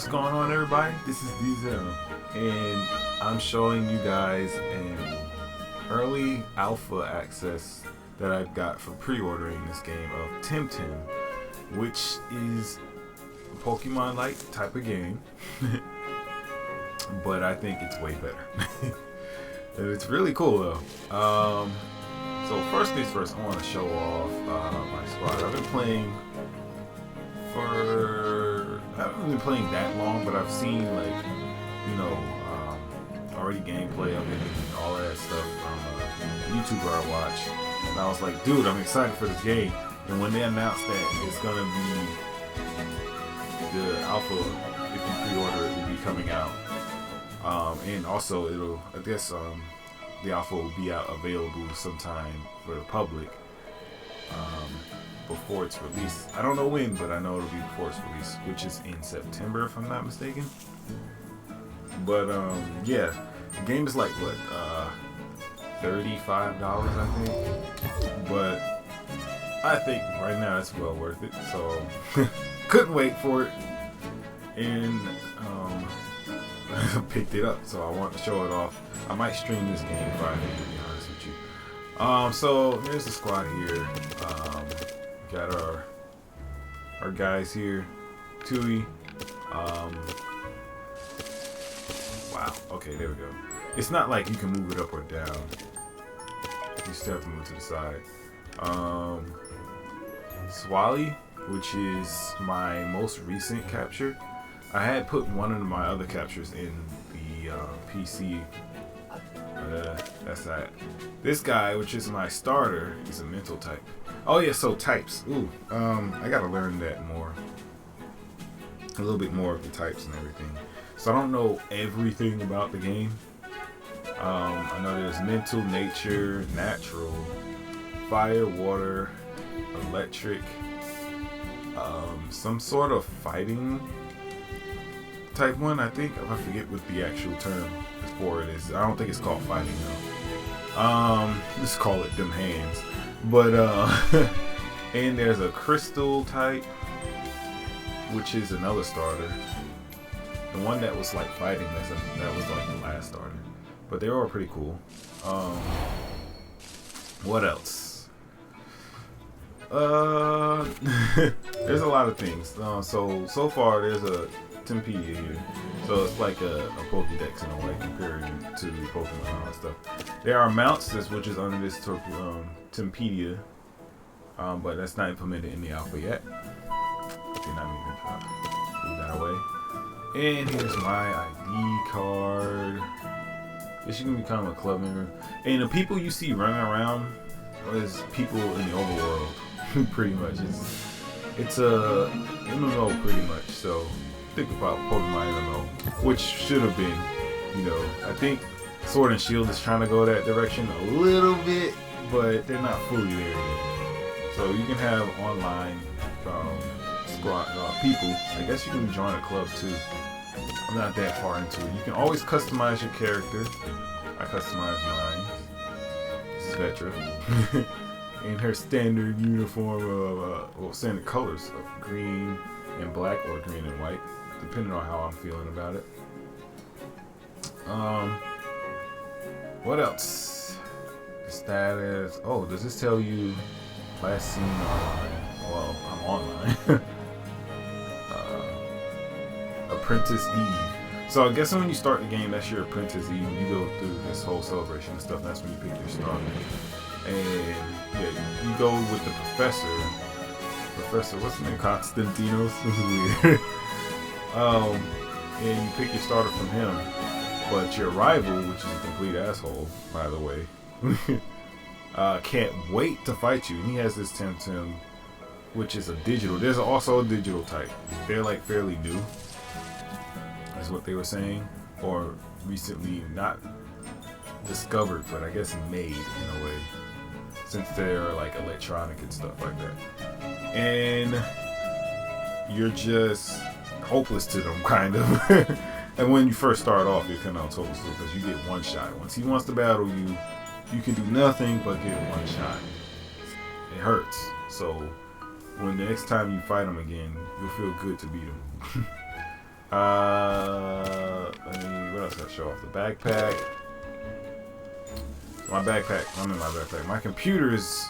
What's going on, everybody? This is D-Zale, and I'm showing you guys an early alpha access that I've got for pre-ordering this game of Temtem, which is a Pokemon-like type of game, but I think it's way better. It's really cool though. So first things first, I want to show off my squad. I've been playing I haven't been playing that long, but I've seen already gameplay of it and all that stuff from a YouTuber I watch. And I was like, dude, I'm excited for this game. And when they announced that it's gonna be the alpha, if you pre-order it, will be coming out. And also the alpha will be out available sometime for the public before it's released. I don't know when, but I know it'll be before it's released, which is in September if I'm not mistaken. But yeah, the game is like what, $35 I think, but I think right now it's well worth it, so couldn't wait for it, and picked it up, so I want to show it off. I might stream this game Friday, to be honest with you. So here's the squad here. Got our guys here. Tui. Wow. Okay, there we go. It's not like you can move it up or down. You still have to move to the side. Swally, which is my most recent capture. I had put one of my other captures in the PC. That's that. This guy, which is my starter, is a mental type. Oh yeah, so types. Ooh, I gotta learn that more. A little bit more of the types and everything. So I don't know everything about the game. I know there's mental, nature, natural, fire, water, electric, some sort of fighting type one, I think. I forget what the actual term for it is. I don't think it's called fighting though. Just call it them hands. But and there's a crystal type, which is another starter. The one that was like fighting, that was like the last starter. But they were pretty cool. What else? There's a lot of things. So far there's a Tempedia here, so it's like a Pokédex in a way comparing to Pokemon and all that stuff. There are mounts, which is under this Tempedia, but that's not implemented in the alpha yet. Did not even move that away. And here's my ID card. This you can become a club member. And the people you see running around is people in the overworld, pretty much. It's a MMO pretty much. So think about Pokemon MMO, which should have been, I think Sword and Shield is trying to go that direction a little bit, but they're not fully there yet. So you can have online squad people. I guess you can join a club too. I'm not that far into it. You can always customize your character. I customize mine. This is Vetra. In her standard uniform of, standard colors of green and black or green and white, depending on how I'm feeling about it. What else? The status. Oh, does this tell you last seen online? Well, I'm online. Apprentice Eve. So I guess when you start the game, that's your Apprentice Eve. You go through this whole celebration and stuff. That's when you pick your starter. And yeah, you go with the professor. Professor, what's his name? Constantinos. This is weird. And you pick your starter from him. But your rival, which is a complete asshole, by the way, can't wait to fight you. And he has this Temtem, which is a digital. There's also a digital type. They're like fairly new. That's what they were saying. Or recently not discovered, but I guess made in a way. Since they're like electronic and stuff like that. And you're just hopeless to them, kind of. And when you first start off, you're kind of hopeless because you get one shot. Once he wants to battle you, you can do nothing but get one shot. It hurts. So when the next time you fight him again, you'll feel good to beat him. What else did I show off? The backpack. My backpack. I'm in my backpack. My computer is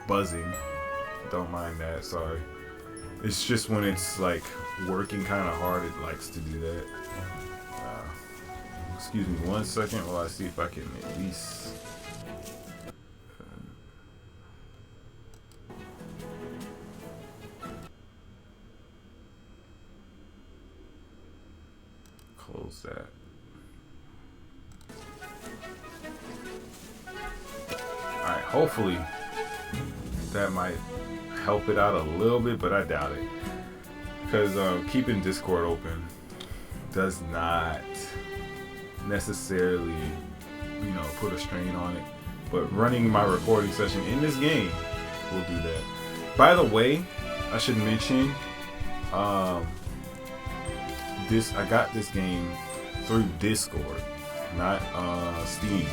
buzzing. Don't mind that. Sorry. It's just when it's like working kind of hard, it likes to do that. Excuse me 1 second while I see if I can at least. Close that. Alright, hopefully that might help it out a little bit, but I doubt it. Because keeping Discord open does not necessarily, you know, put a strain on it. But running my recording session in this game will do that. By the way, I should mention, I got this game through Discord, not Steam.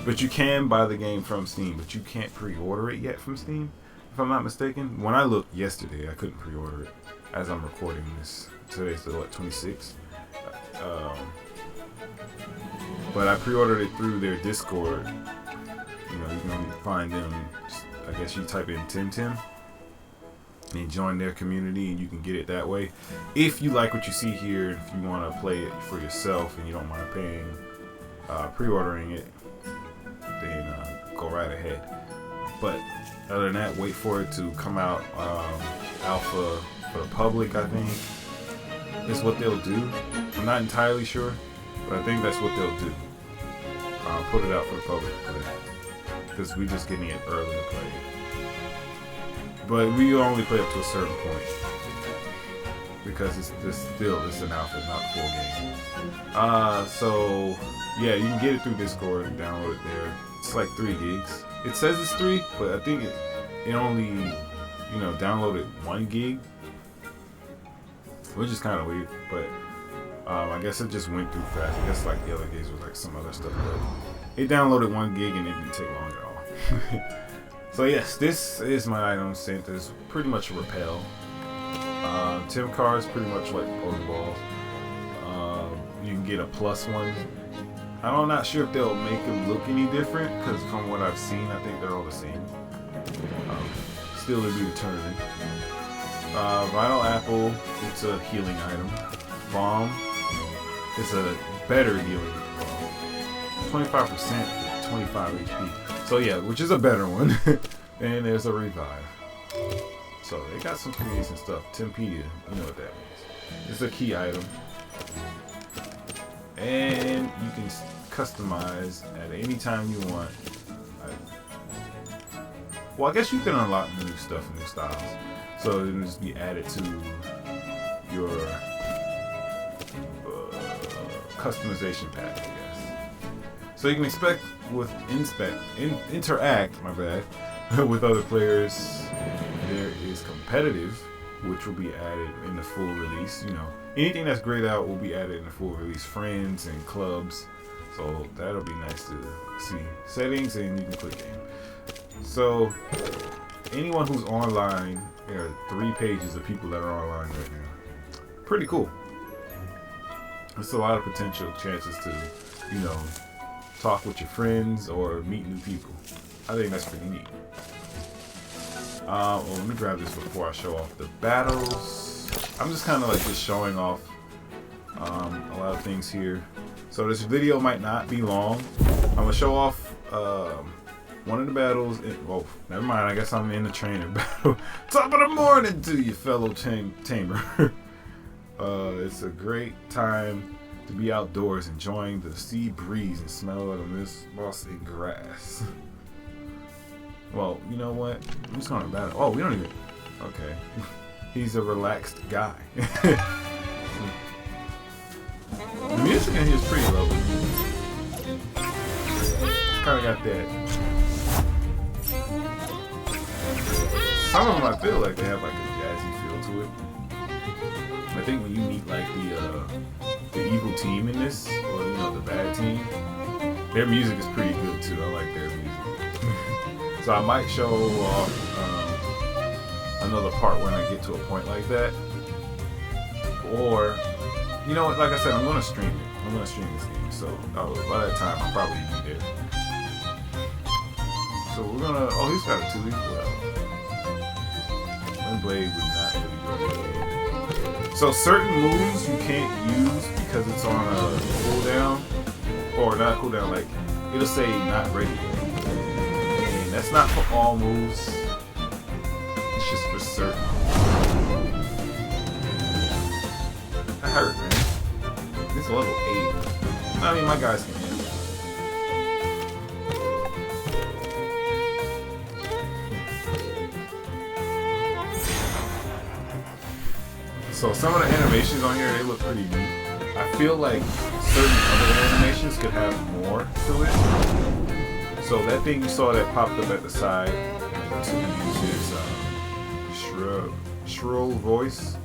But you can buy the game from Steam, but you can't pre-order it yet from Steam, if I'm not mistaken. When I looked yesterday, I couldn't pre-order it as I'm recording this. Today's the 26th. But I pre-ordered it through their Discord. You know, you can find them. I guess you type in Temtem and join their community, and you can get it that way. If you like what you see here, if you want to play it for yourself and you don't mind paying, pre-ordering it, then go right ahead. But other than that, wait for it to come out alpha for the public. I think is what they'll do. I'm not entirely sure, but I think that's what they'll do. Put it out for the public to play, because we're just getting it early to play. But we only play up to a certain point, because it's an alpha, not full game. So yeah, you can get it through Discord and download it there. It's like 3 gigs. It says it's 3, but I think it only, you know, downloaded 1 gig, which is kind of weird. But I guess it just went through fast. I guess like the other gigs was like some other stuff, but it downloaded 1 gig and it didn't take long at all. So yes, this is my item sent. It's pretty much a repel. Tim cards, pretty much like Pokeballs. You can get a +1. I'm not sure if they'll make them look any different, because from what I've seen, I think they're all the same. Still to be determined. Vital Apple, it's a healing item. Bomb, it's a better healing bomb. 25% with 25 HP. So yeah, which is a better one. And there's a revive. So they got some pretty decent stuff. Tempedia, you know what that means. It's a key item. And you can customize at any time you want. Well, I guess you can unlock new stuff and new styles. So it can just be added to your customization pack, I guess. So you can interact, my bad, with other players. There is competitive, which will be added in the full release. You know, anything that's grayed out will be added in the full release. Friends and clubs. So that'll be nice to see. Settings, and you can click game. So anyone who's online, there are 3 pages of people that are online right now. Pretty cool. There's a lot of potential chances to, you know, talk with your friends or meet new people. I think that's pretty neat. Well, let me grab this before I show off the battles. I'm just kind of like just showing off a lot of things here. So this video might not be long. I'm gonna show off one of the battles. Well, never mind. I guess I'm in the trainer battle. Top of the morning to you, fellow tamer. It's a great time to be outdoors, enjoying the sea breeze and smell of the mossy grass. Well, you know what? I'm just gonna battle. Oh, we don't even. Okay. He's a relaxed guy. The music in here is pretty lovely. Kind of got that. Some of them I feel like they have like a jazzy feel to it. I think when you meet like the evil team in this, or you know, the bad team, their music is pretty good too. I like their music. So I might show off another part when I get to a point like that, or You know what? Like I said, I'm gonna stream it. I'm gonna stream this game. So by that time, I'll probably be there. So we're gonna. Oh, he's got a 2 as well. One blade would not really do it. So certain moves you can't use because it's on a cooldown, or not cooldown. Like it'll say not ready yet. And that's not for all moves. It's just for certain. That hurt, man. It's level 8. I mean, my guys can handle it. So some of the animations on here, they look pretty neat. I feel like certain other animations could have more to it. So that thing you saw that popped up at the side to use his shrill voice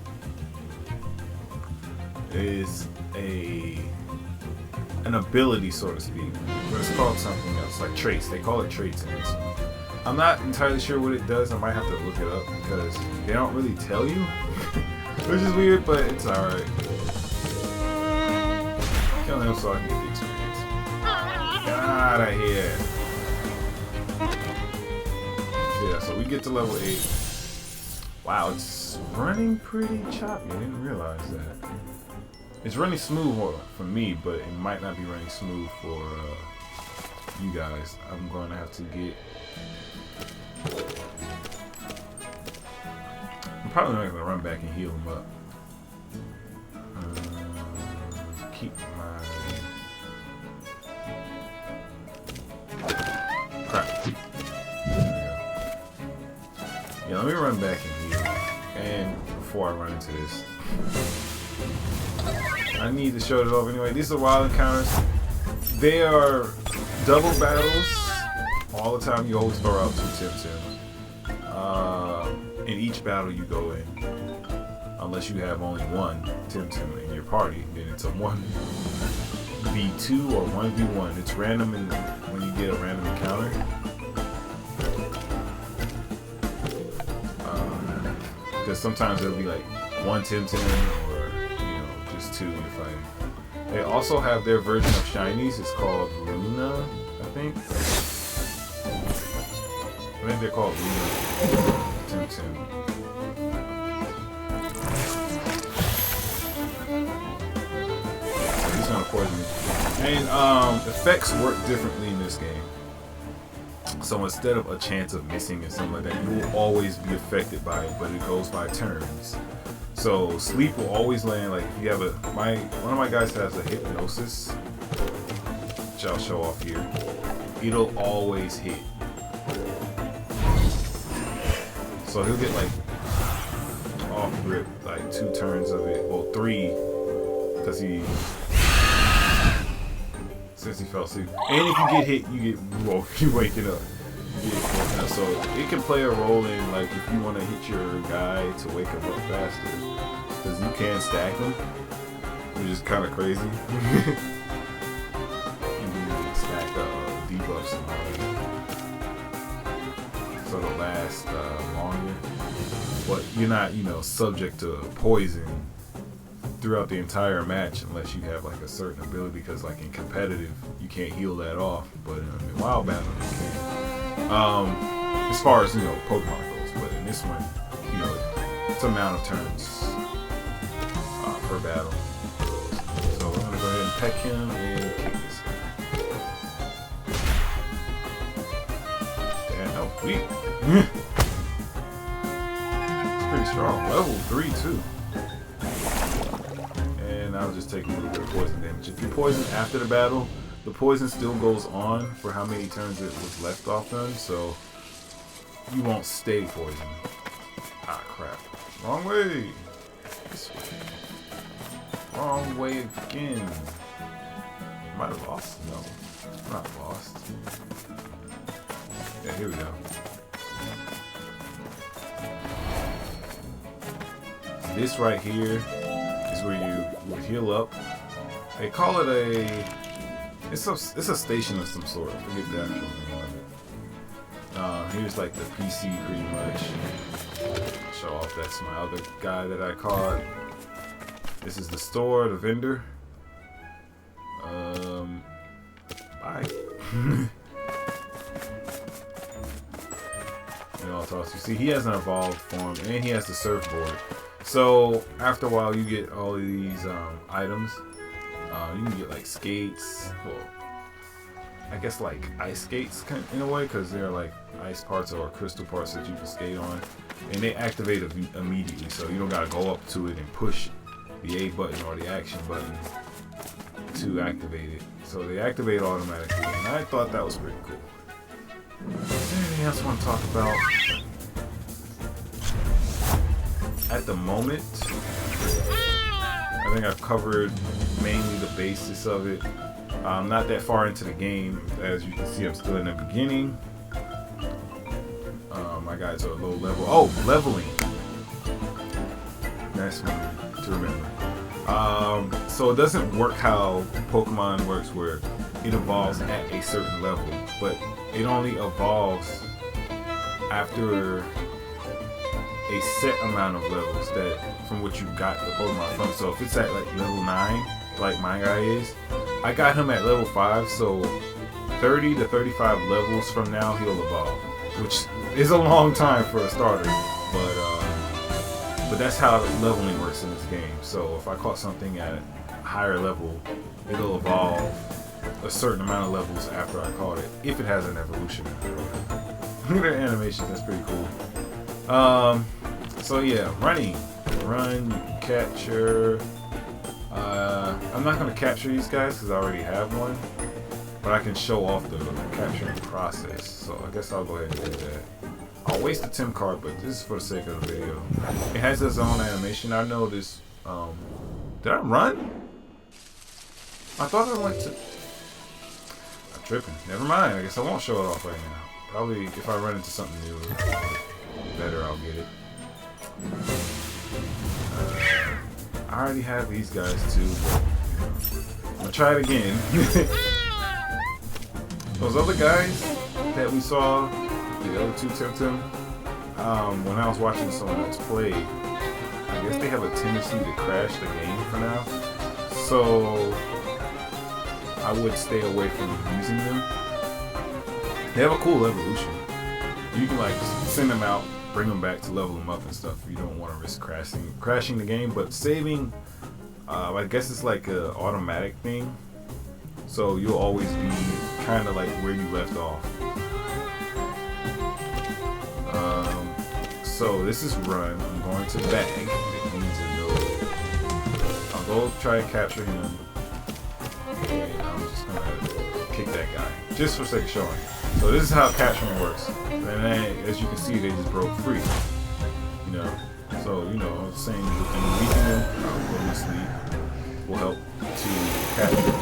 is an ability, so to speak, but it's called something else, like traits. They call it traits in this one. I'm not entirely sure what it does. I might have to look it up because they don't really tell you, which is weird, but it's alright. Kill him so I can get the experience. Get out of here. Yeah, so we get to level 8. Wow, it's running pretty choppy. I didn't realize that. It's running smooth for me, but it might not be running smooth for you guys. I'm going to have to get... I'm probably not going to run back and heal him up. Keep my... Crap. There we go. Yeah, let me run back and heal. And before I run into this... I need to show it off anyway. These are wild encounters. They are double battles. All the time you always throw out 2 Temtems. In each battle you go in. Unless you have only 1 Temtem in your party, then it's a 1v2 or 1v1. It's random when you get a random encounter. Because sometimes it'll be like 1 Temtem or 2 you're fighting. They also have their version of shinies. It's called Luna, I think. I think they're called Luna Temtem. So he's gonna poison me. And effects work differently in this game. So instead of a chance of missing or something like that, you will always be affected by it, but it goes by turns. So sleep will always land. Like if you have one of my guys has a hypnosis, which I'll show off here. It'll always hit. So he'll get like off grip, like 2 turns of it, well 3, because since he fell asleep. And if you get hit, you wake it up. So it can play a role in like if you want to hit your guy to wake him up faster, because you can stack them, which is kind of crazy. You can stack debuffs and all that, so it'll last longer. But you're not, subject to poison throughout the entire match unless you have like a certain ability. Because like in competitive, you can't heal that off, but in wild battle you can. As far as Pokemon goes, but in this one, it's amount of turns per battle. So we're gonna go ahead and peck him and kick this guy. Damn, that was weak. It's pretty strong. Level 3 too. And I'll just take a little bit of poison damage. If you poison after the battle, the poison still goes on for how many turns it was left off on, so you won't stay poisoned. Ah, crap. Wrong way. This way. Wrong way again. Might have lost? No. Not lost. Yeah, here we go. This right here is where you would heal up. They call it it's a station of some sort. I forget the actual name of it. Here's like the PC pretty much. Show off, that's my other guy that I caught. This is the store, the vendor. Bye. I'll toss you. See, he has an evolved form, and he has the surfboard. So after a while, you get all of these items. You can get like skates. Well, I guess like ice skates in a way, because they're like ice parts or crystal parts that you can skate on, and they activate immediately. So you don't gotta go up to it and push the A button or the action button to activate it. So they activate automatically, and I thought that was pretty cool. Anything else I want to talk about? At the moment, I think I've covered mainly the basis of it. I'm not that far into the game. As you can see, I'm still in the beginning. My guys are low level. Oh, leveling. That's one to remember. So it doesn't work how Pokemon works, where it evolves at a certain level, but it only evolves after a set amount of levels that from which you got the Pokemon from. So if it's at like level 9, like my guy is, I got him at level 5, so 30 to 35 levels from now he'll evolve, which is a long time for a starter, but that's how leveling works in this game. So if I caught something at a higher level, it'll evolve a certain amount of levels after I caught it, if it has an evolution. Look at their animations, that's pretty cool. So yeah, running. Run, capture. I'm not going to capture these guys because I already have one, but I can show off the capturing process. So I guess I'll go ahead and do that. I'll waste the Tem card, but this is for the sake of the video. It has its own animation. I know this. Did I run? I thought I went to... I'm tripping. Never mind. I guess I won't show it off right now. Probably if I run into something new, better I'll get it. I already have these guys too, but I'm gonna try it again. Those other guys that we saw, the other two Temtem, when I was watching someone else play, I guess they have a tendency to crash the game for now. So I would stay away from using them. They have a cool evolution. You can like send them out, bring them back to level them up and stuff. You don't want to risk crashing the game, but saving, I guess it's like a automatic thing. So you'll always be kind of like where you left off. So this is run. I'm going to bag. It means to go. I'll go try and capture him. And I'm just gonna kick that guy, just for sake of showing. So this is how capturing works. And then, as you can see, they just broke free. You know. So same thing. Weaken them. Go to sleep. Will help to capture.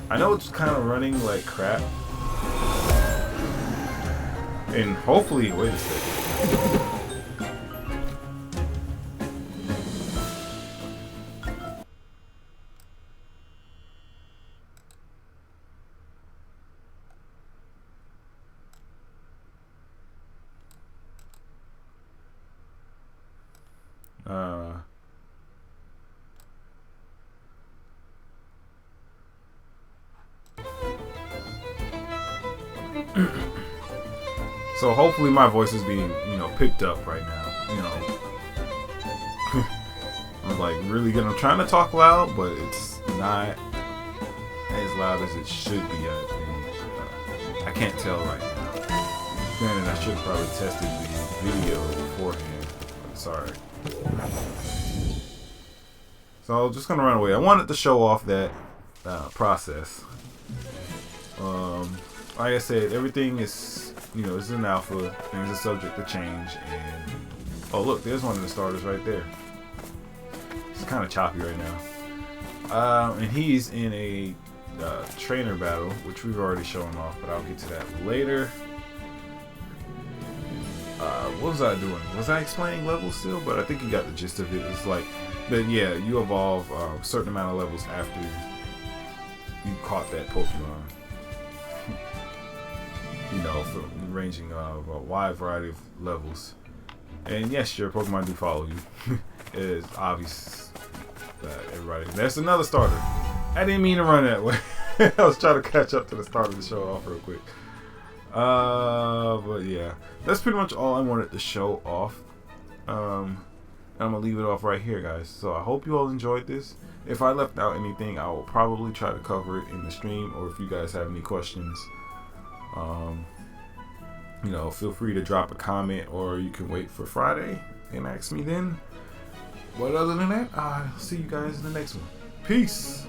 I know it's kind of running like crap. And hopefully, wait a second. So hopefully my voice is being, picked up right now. I'm like really good. I'm trying to talk loud, but it's not as loud as it should be. I think. I can't tell right now. Granted, I should have probably tested the video beforehand. But sorry. So I'm just gonna run away. I wanted to show off that process. Like I said, everything is, it's an alpha. Things are subject to change. And oh look, there's one of the starters right there. It's kind of choppy right now. And he's in a trainer battle, which we've already shown off, but I'll get to that later. What was I doing? Was I explaining levels still? But I think you got the gist of it. It's like that. Yeah, you evolve a certain amount of levels after you caught that Pokemon. Ranging of a wide variety of levels. And yes, your Pokemon do follow you. It is obvious that, everybody. That's another starter. I didn't mean to run that way. I was trying to catch up to the start of the show off real quick. But yeah, that's pretty much all I wanted to show off. I'm gonna leave it off right here, guys. So I hope you all enjoyed this. If I left out anything, I will probably try to cover it in the stream, or if you guys have any questions, you know, feel free to drop a comment, or you can wait for Friday and ask me then. But other than that, I'll see you guys in the next one. Peace.